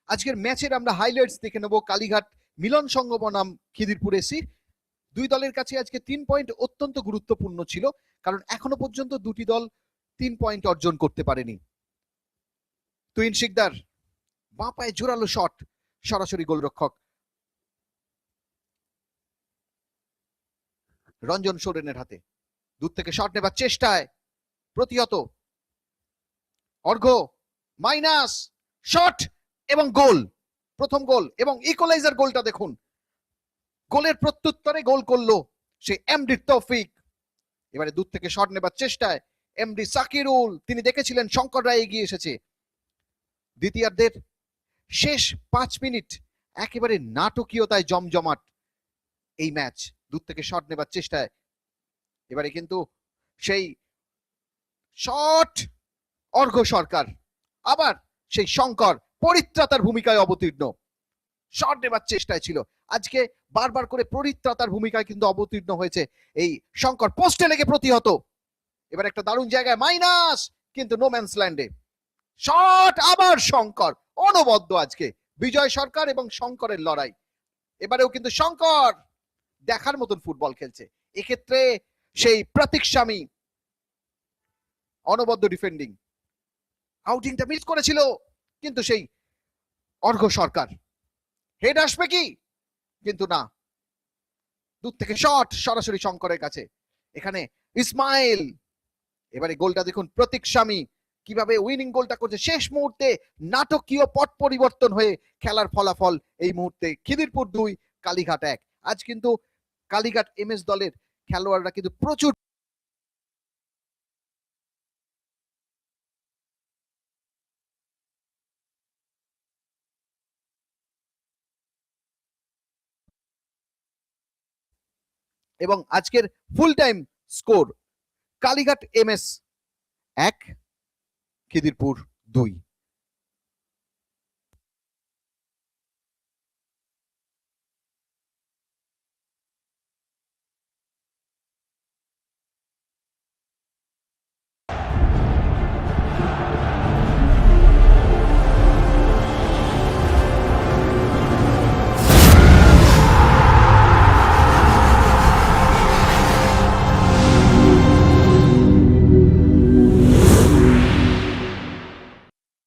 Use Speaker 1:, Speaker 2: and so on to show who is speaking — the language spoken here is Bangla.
Speaker 1: আজকের ম্যাচের আমরা হাইলাইটস দেখে নেব। কালীঘাট মিলন সংঘ বনাম খিদিরপুর এসি। দুই দলের কাছে আজকে 3 পয়েন্ট অত্যন্ত গুরুত্বপূর্ণ ছিল, কারণ এখনো পর্যন্ত দুটি দল 3 পয়েন্ট অর্জন করতে পারেনি। তুহিন শিকদার বাঁ পায়ে জোরালো শট, সরাসরি গোলরক্ষক রঞ্জন সোরেনের হাতে। দূর থেকে শট নেবার চেষ্টায় প্রতিহত অর্ঘ্য, মাইনাস শট এবং গোল। প্রথম গোল এবং ইকুয়ালাইজার গোলটা দেখুন, গোলের প্রত্যুত্তরে গোল করলো সে এমডি তৌফিক। এবারে দূর থেকে শট নেবার চেষ্টায় এমডি সাকিরুল, তিনি দেখেছিলেন শঙ্কর রায় এগিয়ে এসেছে। দ্বিতীয়ার্ধের শেষ 5 মিনিট একেবারে নাটকীয়তায় জমজমাট এই ম্যাচ। দূর থেকে শট নেবার চেষ্টায় এবারে কিন্তু সেই শট অর্ঘ্য সরকার, আবার সেই শঙ্কর পরিত্রাতার ভূমিকায় অবতীর্ণ। শট নেবার চেষ্টায় ছিল, আজকে বারবার করে পরিত্রাতার ভূমিকায় কিন্তু অবতীর্ণ হয়েছে এই শঙ্কর। পোস্টে লেগে প্রতিহত, এবার একটা দারুণ জায়গায় মাইনাস, কিন্তু নো ম্যানস ল্যান্ডে শট। আবার শঙ্কর অনবদ্য আজকে বিজয় সরকার এবং শঙ্করের লড়াই। এবারেও কিন্তু শঙ্কর দেখার মতন ফুটবল খেলছে। এক্ষেত্রে সেই প্রতীক স্বামী অনবদ্য ডিফেন্ডিং, আউটিংটা মিস করেছিল, কিন্তু সেই অর্ঘ্য সরকার হেড আসবে কি, কিন্তু না, দূর থেকে শট সরাসরি শঙ্করের কাছে। এখানে ইসমাইল, এবারে গোলটা দেখুন প্রতীক স্বামী কিভাবে উইনিং গোলটা করছে শেষ মুহূর্তে। নাটকীয় পট পরিবর্তন হয়ে খেলার ফলাফল এই মুহূর্তে খিদিরপুর 2 কালীঘাট 1। আজ কিন্তু কালীঘাট এমএস দলের খেলোয়াড়রা কিন্তু প্রচুর এবং আজকের full time score Kalighat MS 1 Khidirpur 2।